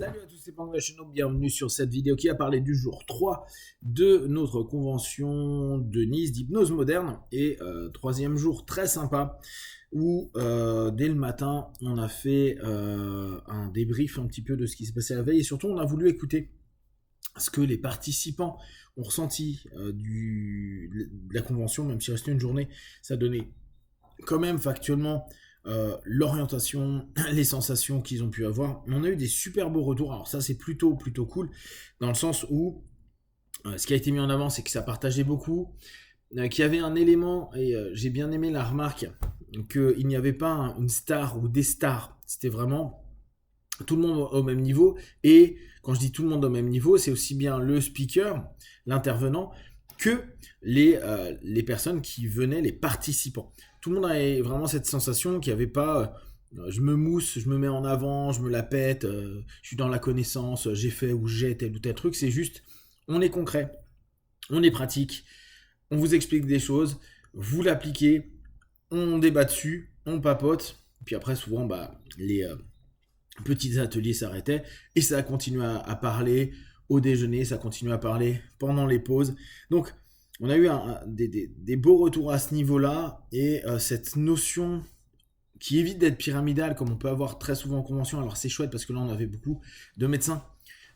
Salut à tous, c'est Pangachino, bienvenue sur cette vidéo qui a parlé du jour 3 de notre convention de Nice d'hypnose moderne et troisième jour très sympa où dès le matin on a fait un débrief un petit peu de ce qui s'est passé la veille et surtout on a voulu écouter ce que les participants ont ressenti de la convention, même si restait une journée, ça donnait quand même factuellement l'orientation, les sensations qu'ils ont pu avoir. On a eu des super beaux retours. Alors ça c'est plutôt cool dans le sens où ce qui a été mis en avant c'est que ça partageait beaucoup, qu'il y avait un élément et j'ai bien aimé la remarque qu'il n'y avait pas une star ou des stars. C'était vraiment tout le monde au même niveau. Et quand je dis tout le monde au même niveau, c'est aussi bien le speaker, l'intervenant, que les personnes qui venaient, les participants. Tout le monde avait vraiment cette sensation qu'il n'y avait pas je me mousse, je me mets en avant, je me la pète, je suis dans la connaissance, j'ai fait ou j'ai tel ou tel truc. C'est juste, on est concret, on est pratique, on vous explique des choses, vous l'appliquez, on débat dessus, on papote. Puis après, souvent, les petits ateliers s'arrêtaient et ça a continué à parler au déjeuner, ça continue à parler pendant les pauses. Donc, on a eu des beaux retours à ce niveau-là et cette notion qui évite d'être pyramidale comme on peut avoir très souvent en convention. Alors c'est chouette parce que là on avait beaucoup de médecins,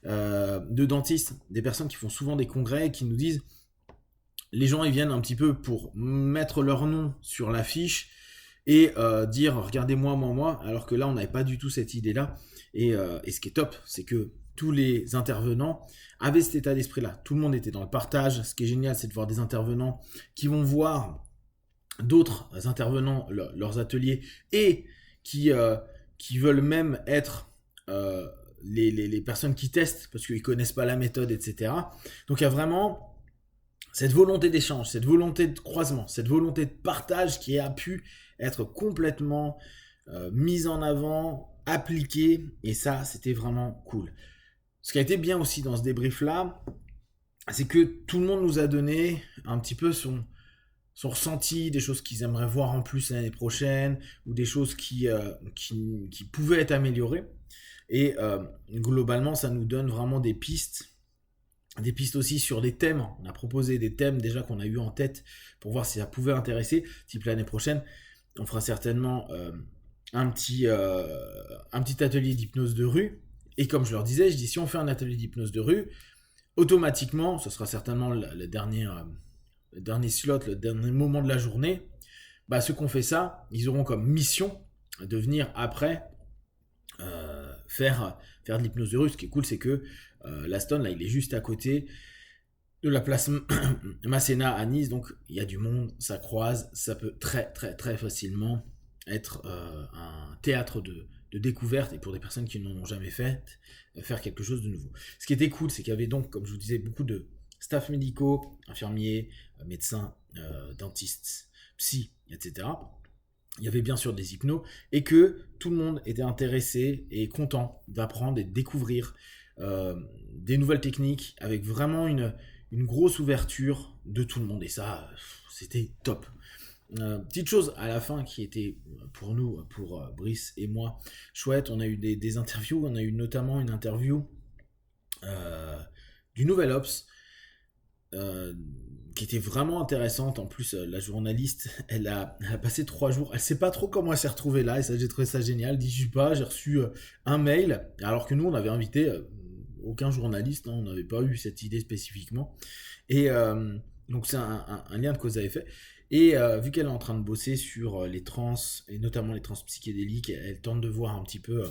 de dentistes, des personnes qui font souvent des congrès et qui nous disent les gens ils viennent un petit peu pour mettre leur nom sur l'affiche et dire regardez-moi, moi, alors que là on n'avait pas du tout cette idée-là. Et ce qui est top, c'est que tous les intervenants avaient cet état d'esprit-là. Tout le monde était dans le partage. Ce qui est génial, c'est de voir des intervenants qui vont voir d'autres intervenants, leurs ateliers, et qui veulent même être les personnes qui testent, parce qu'ils connaissent pas la méthode, etc. Donc il y a vraiment cette volonté d'échange, cette volonté de croisement, cette volonté de partage qui a pu être complètement mise en avant, appliquée, et ça, c'était vraiment cool. Ce qui a été bien aussi dans ce débrief-là, c'est que tout le monde nous a donné un petit peu son ressenti, des choses qu'ils aimeraient voir en plus l'année prochaine, ou des choses qui pouvaient être améliorées. Et globalement, ça nous donne vraiment des pistes aussi sur des thèmes. On a proposé des thèmes déjà qu'on a eu en tête pour voir si ça pouvait intéresser. Type l'année prochaine, on fera certainement un petit atelier d'hypnose de rue. Et comme je leur disais, je dis si on fait un atelier d'hypnose de rue, automatiquement, ce sera certainement le dernier slot, le dernier moment de la journée. Ceux qui ont fait ça, ils auront comme mission de venir après faire de l'hypnose de rue. Ce qui est cool, c'est que l'Aston, là, il est juste à côté de la place Masséna à Nice, donc il y a du monde, ça croise, ça peut très très très facilement être un théâtre de découverte, et pour des personnes qui n'en ont jamais fait, faire quelque chose de nouveau. Ce qui était cool, c'est qu'il y avait donc, comme je vous disais, beaucoup de staff médicaux, infirmiers, médecins, dentistes, psy, etc. Il y avait bien sûr des hypnos, et que tout le monde était intéressé et content d'apprendre et de découvrir des nouvelles techniques, avec vraiment une grosse ouverture de tout le monde, et ça, c'était top. Petite chose à la fin qui était pour nous, pour Brice et moi, chouette, on a eu des interviews, on a eu notamment une interview du Nouvel Ops, qui était vraiment intéressante. En plus, la journaliste, elle a passé 3 jours, elle sait pas trop comment elle s'est retrouvée là, et ça, j'ai trouvé ça génial. Dis je pas, j'ai reçu un mail, alors que nous on avait invité aucun journaliste, hein, on n'avait pas eu cette idée spécifiquement, et donc c'est un lien de cause à effet. Et vu qu'elle est en train de bosser sur les trans, et notamment les trans psychédéliques, elle tente de voir un petit peu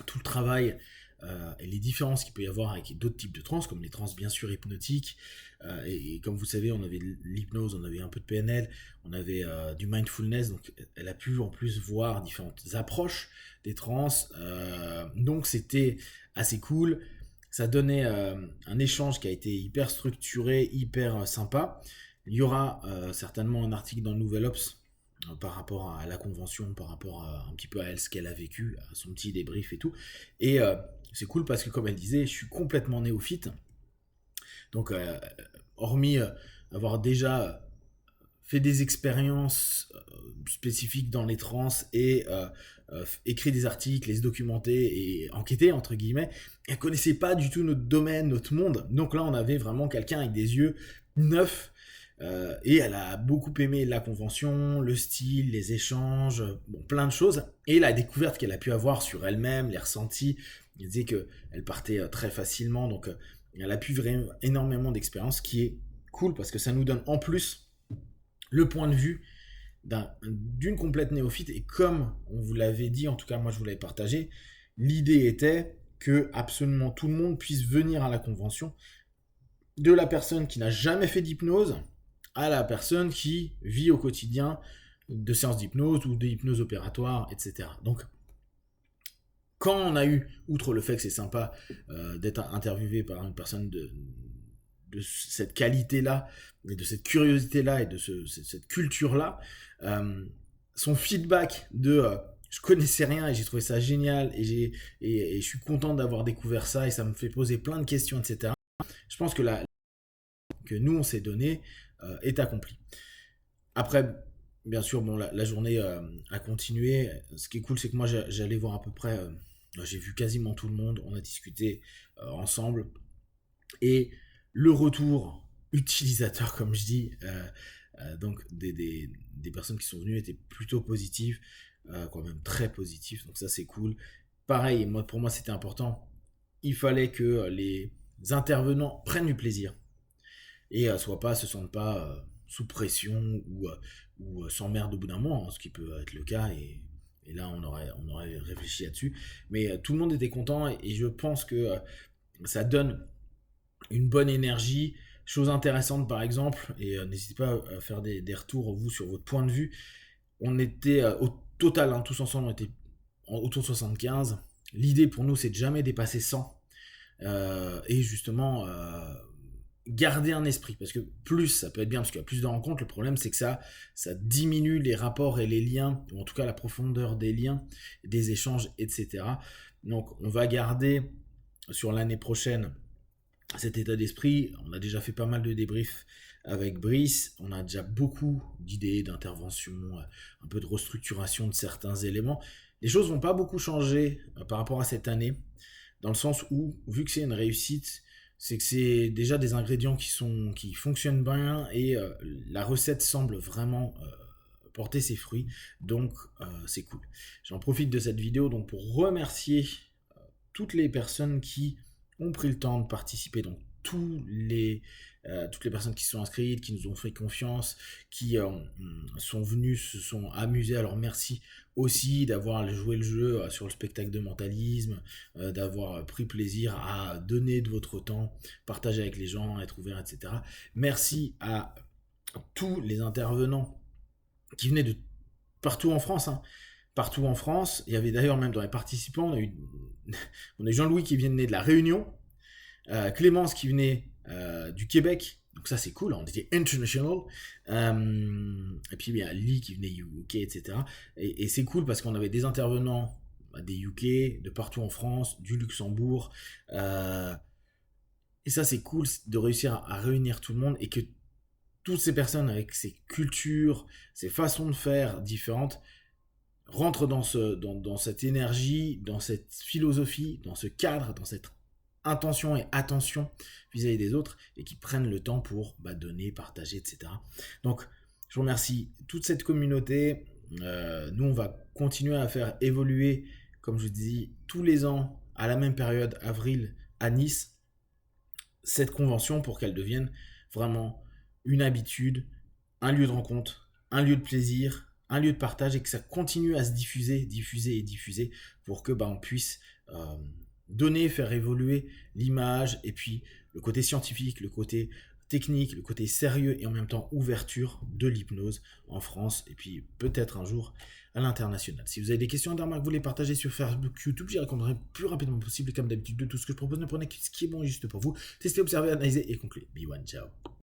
tout le travail et les différences qu'il peut y avoir avec d'autres types de trans, comme les trans bien sûr hypnotiques, et comme vous savez, on avait l'hypnose, on avait un peu de PNL, on avait du mindfulness, donc elle a pu en plus voir différentes approches des trans, donc c'était assez cool. Ça donnait un échange qui a été hyper structuré, hyper sympa. Il y aura certainement un article dans le Nouvel Ops par rapport à la convention, par rapport un petit peu à elle, ce qu'elle a vécu, à son petit débrief et tout. Et c'est cool parce que, comme elle disait, je suis complètement néophyte. Donc, hormis avoir déjà fait des expériences spécifiques dans les trans et écrit des articles, les documenter et enquêter, entre guillemets. Elle connaissait pas du tout notre domaine, notre monde. Donc là, on avait vraiment quelqu'un avec des yeux neufs. Et elle a beaucoup aimé la convention, le style, les échanges, bon, plein de choses. Et la découverte qu'elle a pu avoir sur elle-même, les ressentis. Elle disait qu'elle partait très facilement. Donc elle a pu vraiment énormément d'expérience, qui est cool parce que ça nous donne en plus le point de vue d'une complète néophyte. Et comme on vous l'avait dit, en tout cas moi je vous l'avais partagé, l'idée était que absolument tout le monde puisse venir à la convention, de la personne qui n'a jamais fait d'hypnose à la personne qui vit au quotidien de séances d'hypnose ou d'hypnose opératoire, etc. Donc quand on a eu, outre le fait que c'est sympa d'être interviewé par une personne de cette qualité-là, et de cette curiosité-là, et de cette culture-là, son feedback de je connaissais rien et j'ai trouvé ça génial, et je suis content d'avoir découvert ça, et ça me fait poser plein de questions, etc. Je pense que que nous on s'est donné est accompli. Après, bien sûr, bon, la journée a continué. Ce qui est cool, c'est que moi j'allais voir à peu près, j'ai vu quasiment tout le monde, on a discuté ensemble, et le retour utilisateur, comme je dis, donc des personnes qui sont venues étaient plutôt positives, quand même très positifs, donc ça c'est cool. Pareil, pour moi c'était important, il fallait que les intervenants prennent du plaisir et se sentent pas sous pression ou s'emmerdent au bout d'un moment, hein, ce qui peut être le cas, et là on aurait réfléchi là-dessus. Mais tout le monde était content, et je pense que ça donne une bonne énergie. Chose intéressante par exemple, et n'hésitez pas à faire des retours vous sur votre point de vue. On était au total, hein, tous ensemble, on était autour de 75. L'idée pour nous c'est de jamais dépasser 100, et justement garder un esprit, parce que plus ça peut être bien parce qu'il y a plus de rencontres. Le problème c'est que ça diminue les rapports et les liens, ou en tout cas la profondeur des liens, des échanges, etc. Donc on va garder sur l'année prochaine cet état d'esprit. On a déjà fait pas mal de débriefs avec Brice, on a déjà beaucoup d'idées, d'interventions, un peu de restructuration de certains éléments. Les choses vont pas beaucoup changer par rapport à cette année, dans le sens où, vu que c'est une réussite, c'est que c'est déjà des ingrédients qui fonctionnent bien, et la recette semble vraiment porter ses fruits, donc c'est cool. J'en profite de cette vidéo donc pour remercier toutes les personnes qui ont pris le temps de participer, donc toutes les personnes qui sont inscrites, qui nous ont fait confiance, qui sont venues, se sont amusées. Alors merci aussi d'avoir joué le jeu sur le spectacle de mentalisme, d'avoir pris plaisir à donner de votre temps, partager avec les gens, être ouvert, etc. Merci à tous les intervenants qui venaient de partout en France, hein. Partout en France, il y avait d'ailleurs même dans les participants, on a eu Jean-Louis qui venait de la Réunion, Clémence qui venait du Québec, donc ça c'est cool, on était international, et puis il y a Lee qui venait UK, etc. Et c'est cool parce qu'on avait des intervenants des UK, de partout en France, du Luxembourg, et ça c'est cool de réussir à réunir tout le monde, et que toutes ces personnes avec ces cultures, ces façons de faire différentes, rentrent dans cette énergie, dans cette philosophie, dans ce cadre, dans cette intention et attention vis-à-vis des autres, et qui prennent le temps pour donner, partager, etc. Donc, je vous remercie toute cette communauté. Nous, on va continuer à faire évoluer, comme je vous dis, tous les ans, à la même période, avril, à Nice, cette convention, pour qu'elle devienne vraiment une habitude, un lieu de rencontre, un lieu de plaisir, un lieu de partage, et que ça continue à se diffuser, pour que on puisse donner, faire évoluer l'image, et puis le côté scientifique, le côté technique, le côté sérieux, et en même temps ouverture de l'hypnose en France, et puis peut-être un jour à l'international. Si vous avez des questions, des remarques, vous les partagez sur Facebook, YouTube, j'y répondrai le plus rapidement possible, comme d'habitude, de tout ce que je propose. Ne prenez que ce qui est bon et juste pour vous. Testez, observez, analysez et concluez. Be one, ciao.